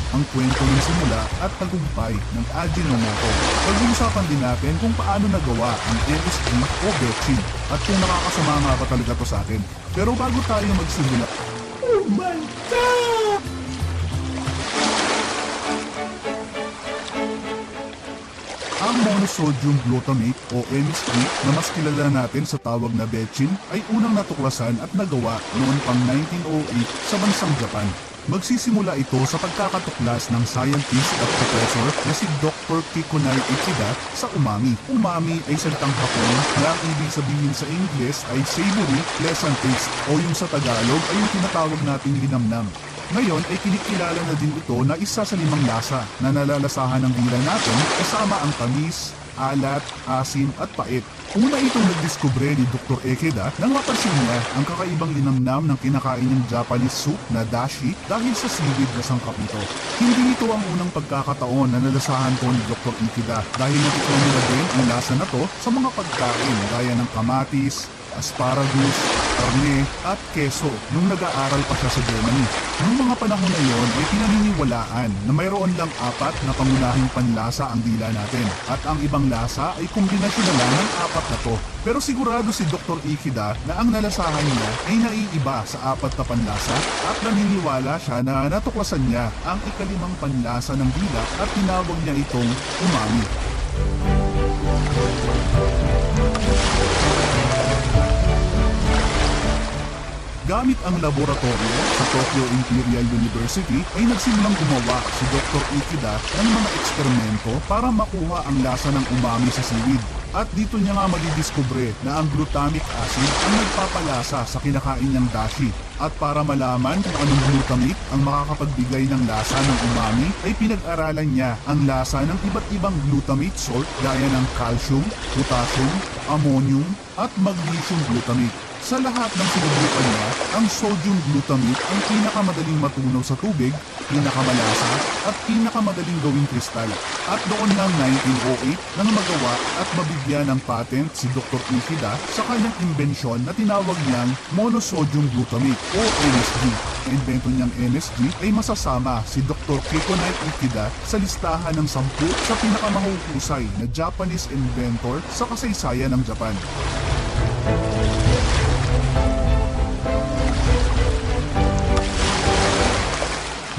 Ang kwento ng simula at tagumpay ng Ajinomoto. Pag-uusapan din natin kung paano nagawa ang MSG o Betchin at kung nakakasama nga ba talaga to sa akin. Pero bago tayo magsimula, oh my God! Ang monosodium glutamate o MSG na mas kilala natin sa tawag na Betchin ay unang natuklasan at nagawa noon pang 1908 sa bansang Japan. Magsisimula ito sa pagkakatuklas ng scientist at professor na si Dr. Kikunai Ikeda sa umami. Umami ay salitang Hapon na ang ibig sabihin sa Ingles ay savory, pleasant taste o yung sa Tagalog ay yung tinatawag nating linamnam. Ngayon ay kinikilala na din ito na isa sa 5 lasa na nalalasahan ng dila natin kasama ang tamis, alat, asim at pait. Una itong nagdiskubre ni Dr. Ikeda nang mapansin niya ang kakaibang linamnam ng kinakain ng Japanese soup na dashi dahil sa seaweed na sangkap nito. Hindi ito ang unang pagkakataon na nalasahan ko ni Dr. Ikeda dahil natikman nila din ang lasa na to sa mga pagkain gaya ng kamatis, asparagus, karne at keso nung nag-aaral pa siya sa Germany. Noong mga panahon na yon ay pinaniniwalaan na mayroon lang 4 na pangunahing panlasa ang dila natin at ang ibang lasa ay kombinasyon na lang ng 4 na to. Pero sigurado si Dr. Ikeda na ang nalasahan niya ay naiiba sa 4 na panlasa at naniniwala siya na natuklasan niya ang ika-5 panlasa ng dila at tinawag niya itong umami. Gamit ang laboratorio sa Tokyo Imperial University ay nagsimulang gumawa si Dr. Ikeda ng mga eksperimento para makuha ang lasa ng umami sa seaweed. At dito niya nga madidiskubre na ang glutamic acid ang nagpapalasa sa kinakain niyang dashi. At para malaman kung anong glutamate ang makakapagbigay ng lasa ng umami ay pinag-aralan niya ang lasa ng iba't ibang glutamate salt gaya ng calcium, potassium, ammonium at magnesium glutamate. Sa lahat ng sinubukan niya, ang sodium glutamate ang pinakamadaling matunaw sa tubig, pinakamalasa at pinakamadaling gawing kristal. At doon ng 1908 nang magawa at mabigyan ng patent si Dr. Ikeda sa kanyang imbensyon na tinawag niyang monosodium glutamate o MSG. Ang invento niyang MSG ay masasama si Dr. Kikunai Ikeda sa listahan ng 10 sa pinakamahuhusay na Japanese inventor sa kasaysayan ng Japan.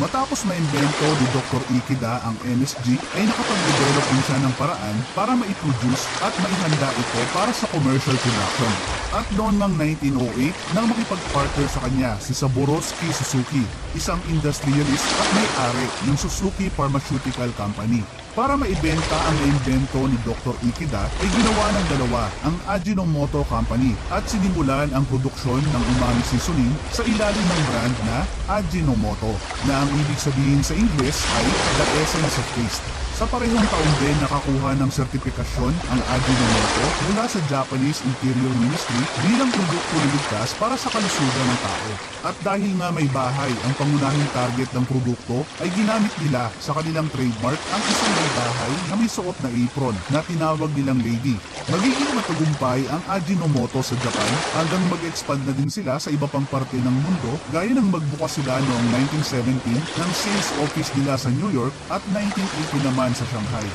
Matapos maimbento ni Dr. Ikeda ang MSG ay nakapag-develop din siya ng paraan para ma-produce at maihanda ito para sa commercial production. At noon ng 1908 nang makipag-partner sa kanya si Saborowski Suzuki, isang industrialist at may-ari ng Suzuki Pharmaceutical Company. Para maibenta ang naimbento ni Dr. Ikeda ay ginawa ng dalawa ang Ajinomoto Company at sinimulan ang produksyon ng umami seasoning sa ilalim ng brand na Ajinomoto na ang ibig sabihin sa Ingles ay the essence of taste. Sa parehong taon din nakakuha ng sertipikasyon ang Ajinomoto mula sa Japanese Interior Ministry bilang produkto na ligtas para sa kalusugan ng tao. At dahil nga may bahay ang pangunahing target ng produkto ay ginamit nila sa kanilang trademark ang isang may bahay na may suot na apron na tinawag nilang lady. Magiging matagumpay ang Ajinomoto sa Japan hanggang mag-expand na din sila sa iba pang parte ng mundo gaya ng magbukas sila noong 1917 ng sales office nila sa New York at 1980 naman sa Shanghai.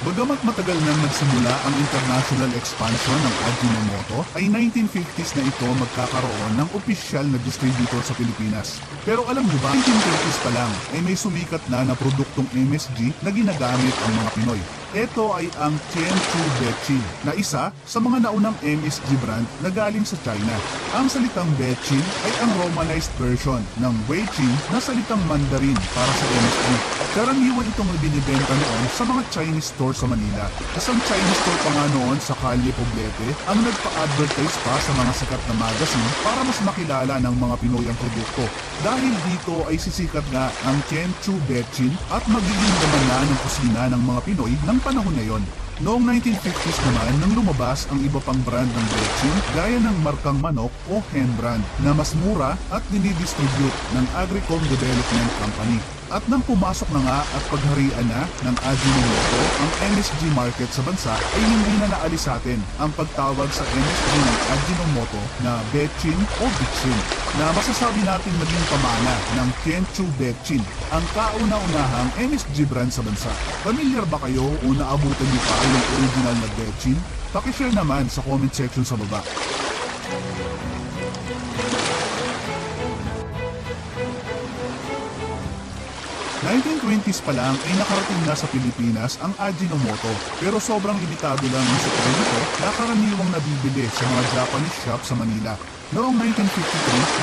Bagamat matagal nang nagsimula ang international expansion ng Ajinomoto, ay 1950s na ito magkakaroon ng opisyal na distributor sa Pilipinas. Pero alam niyo ba, 1930s pa lang ay may sumikat na produktong MSG na ginagamit ang mga Pinoy. Ito ay ang Tianchu Betchin na isa sa mga naunang MSG brand na galing sa China. Ang salitang Betchin ay ang romanized version ng Weichin na salitang Mandarin para sa MSG. Karaniwan itong binibenta noon sa mga Chinese store sa Manila. Isang Chinese store pa nga noon sa Calle Poblete ang nagpa-advertise pa sa mga sikat na magazine para mas makilala ng mga Pinoy ang produkto. Dahil dito ay sisikat nga ang Tianchu Betchin at magiging laman na ng kusina ng mga Pinoy ng panahon na yon. Noong 1950s naman nang lumabas ang iba pang brand ng Betchin gaya ng markang manok o hen brand na mas mura at dinidistribute ng Agricom Development Company. At nang pumasok na nga at pagharian na ng Ajinomoto ang MSG market sa bansa ay hindi na naalis sa atin ang pagtawag sa MSG ng Ajinomoto na Betchin o Bitchin na masasabi natin maging pamana ng Kenchu Betchin, ang kauna-unahang MSG brand sa bansa. Familiar ba kayo o naabutan niyo pa yung original na Betchin? Pakishare naman sa comment section sa baba. 1920s pa lang ay nakarating na sa Pilipinas ang Ajinomoto pero sobrang limitado lang ang supply nito na karaniwang nabibili sa mga Japanese shop sa Manila. Noong 1953,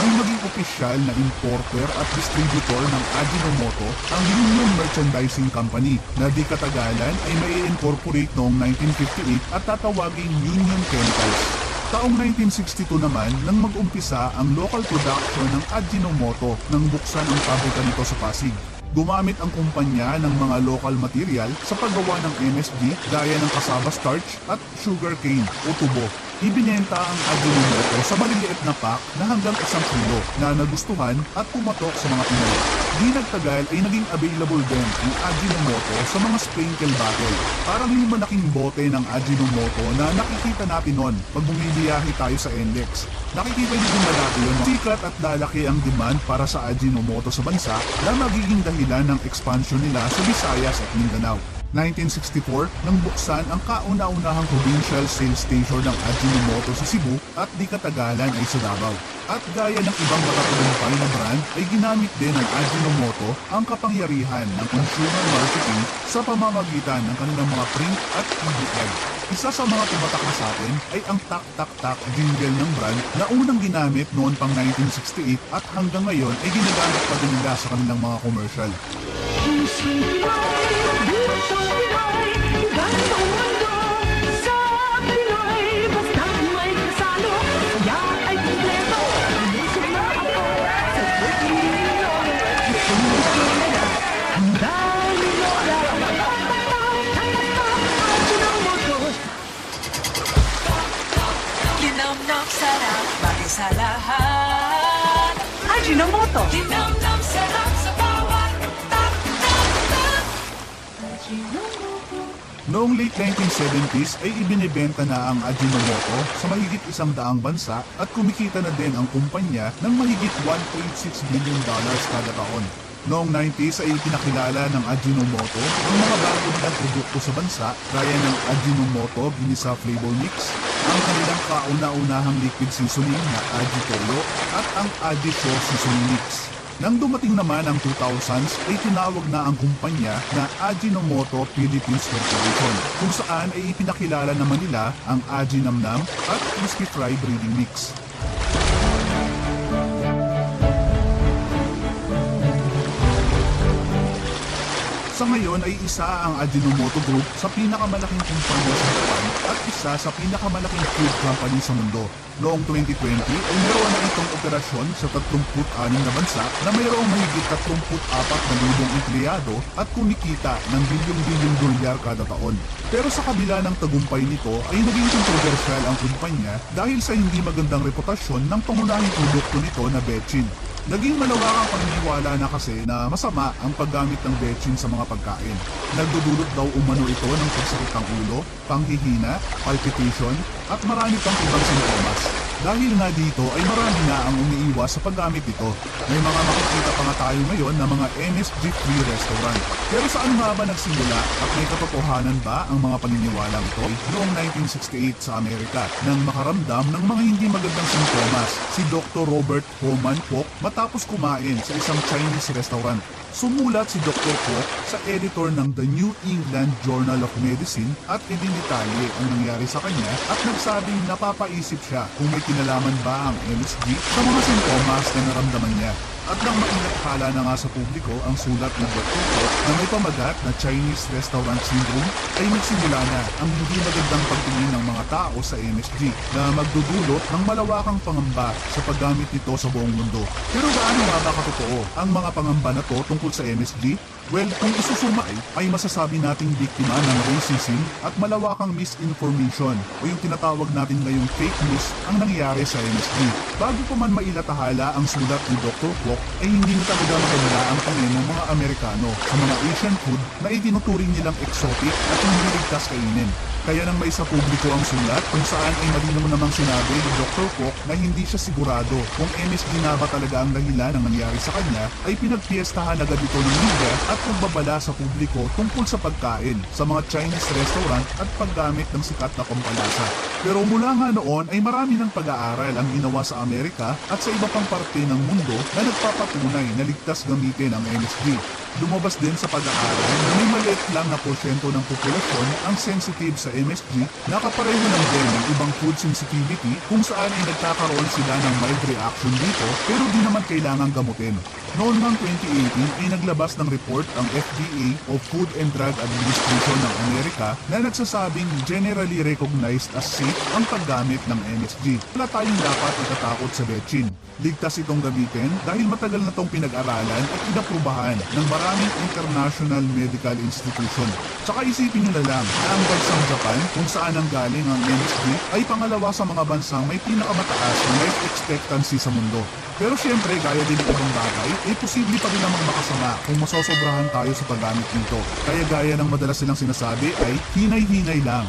nang maging opisyal na importer at distributor ng Ajinomoto ang Union Merchandising Company na di katagalan ay may incorporate noong 1958 at tatawaging Union Chemicals. Taong 1962 naman nang mag-umpisa ang local production ng Ajinomoto nang buksan ang pabrika nito sa Pasig. Gumamit ang kumpanya ng mga local material sa paggawa ng MSG gaya ng cassava starch at sugar cane o tubo. Ibinenta ang Ajinomoto sa maliliit na pack na hanggang 1 kilo na nagustuhan at pumatok sa mga Pinoy. Di nagtagal ay naging available din ang Ajinomoto sa mga sprinkle bottle. Parang yung malaking bote ng Ajinomoto na nakikita natin nun pag bumibiyahe tayo sa NLEX. Nakikita niyo din ba dati yun? Sikat at lalaki ang demand para sa Ajinomoto sa bansa na magiging dahilan ng expansion nila sa Visayas at Mindanao. 1964 nang buksan ang kauna-unahang provincial sales station ng Ajinomoto sa Cebu at di katagalan ay sa Davao. At gaya ng ibang makatagumpay na brand ay ginamit din ng Ajinomoto ang kapangyarihan ng consumer marketing sa pamamagitan ng kanilang mga print at TV ad. Isa sa mga tumatak na sa atin ay ang tak-tak-tak jingle ng brand na unang ginamit noon pang 1968 at hanggang ngayon ay ginagamit pa din nila sa kanilang mga commercial. Linamnam sarap, bagay sa lahat. Ajinomoto. Linamnam sarap sa bawat tak-tak-tak. Noong late 1970s ay ibinibenta na ang Ajinomoto sa mahigit 100 bansa at kumikita na din ang kumpanya ng mahigit $1.6 billion kada taon. Noong 90s ay pinakilala ng Ajinomoto ang mga bago nilang produkto sa bansa gaya ng Ajinomoto Ginisa Flavor Mix, ang kanilang kauna-unahang liquid seasoning na Aji Toyo at ang Aji Shore Seasoning Mix. Nang dumating naman ang 2000s ay tinawag na ang kumpanya na Ajinomoto Philippines Corporation kung saan ay ipinakilala naman nila ang Aji Namnam at Crispy Fry Breading Mix. Sa ngayon ay isa ang Ajinomoto Group sa pinakamalaking kumpanya sa Japan at isa sa pinakamalaking food company sa mundo. Noong 2020 ay meron na itong operasyon sa 36 na bansa na mayroong mahigit 34,000 empleyado at kumikita ng bilyong-bilyong dolyar kada taon. Pero sa kabila ng tagumpay nito ay naging kontrobersyal ang kumpanya dahil sa hindi magandang reputasyon ng pangunahing produkto nito na Betchin. Naging malawakang paniniwala na kasi na masama ang paggamit ng Betchin sa mga pagkain. Nagdudulot daw umano ito ng pagsakit ng ulo, panghihina, palpitation, at marami pang ibang sintomas. Dahil nga dito ay marami na ang umiiwas sa paggamit nito. May mga makikita pa nga tayo ngayon na mga MSG-free restaurant. Pero saan nga ba nagsimula at may katotohanan ba ang mga paniniwalang ito? Noong 1968 sa Amerika, nang makaramdam ng mga hindi magandang sintomas, si Dr. Robert Homan Kwok matapos kumain sa isang Chinese restaurant. Sumulat si Dr. Kwok sa editor ng The New England Journal of Medicine at idinitalye ang nangyari sa kanya at nagsabing napapaisip siya kung may kinalaman ba ang MSG sa mga sintomas na naramdaman niya. At nang mainathala na nga sa publiko ang sulat ng Dr. Kwok na may pamagat na Chinese Restaurant Syndrome, ay nagsimula na ang hindi magandang pagtingin ng mga tao sa MSG na magdudulot ng malawakang pangamba sa paggamit nito sa buong mundo. Pero gaano nga ba katotoo ang mga pangamba na to tungkol sa MSG? Well, kung isusumay, ay masasabi nating biktima ng racism at malawakang misinformation o yung tinatawag natin ngayong fake news ang nangyayari sa MSG. Bago pa man mailatahala ang sulat ni Dr. Kwok, ay hindi na talaga maganda ang tingin ng mga Amerikano sa mga Asian food na itinuturing nilang exotic at hindi ligtas kainin. Kaya nang maisa publiko ang sulat kung saan ay malinaw namang sinabi ni Dr. Kwok na hindi siya sigurado kung MSG na ba talaga ang dahilan ng nangyari sa kanya, ay pinagpiestahan agad ito ng media at nagbabala sa publiko tungkol sa pagkain sa mga Chinese restaurant at paggamit ng sikat na pampalasa. Pero mula nga noon ay marami ng pag-aaral ang ginawa sa Amerika at sa iba pang parte ng mundo na nagpapatunay na ligtas gamitin ang MSG. Lumabas din sa pag-aaral na may maliit lang na porsyento ng populasyon ang sensitive sa MSG na kapareho lang din ng ibang food sensitivity kung saan ay nagkakaroon sila ng mild reaction dito pero di naman kailangan gamutin. Noong 2018 ay naglabas ng report ang FDA o Food and Drug Administration ng Amerika na nagsasabing generally recognized as safe ang paggamit ng MSG. Wala tayong dapat itatakot sa betchin. Ligtas itong gamitin dahil matagal na itong pinag-aralan at inaprubahan ng maraming international medical institution. Tsaka isipin nyo na lang na ang bansang Japan kung saan ang galing ang MSG ay pangalawa sa mga bansang may pinakamataas na life expectancy sa mundo. Pero syempre, gaya din ng ibang bagay, ay posible pa rin namang makasama kung masosobrahan tayo sa paggamit nito. Kaya gaya ng madalas silang sinasabi ay hinay-hinay lang.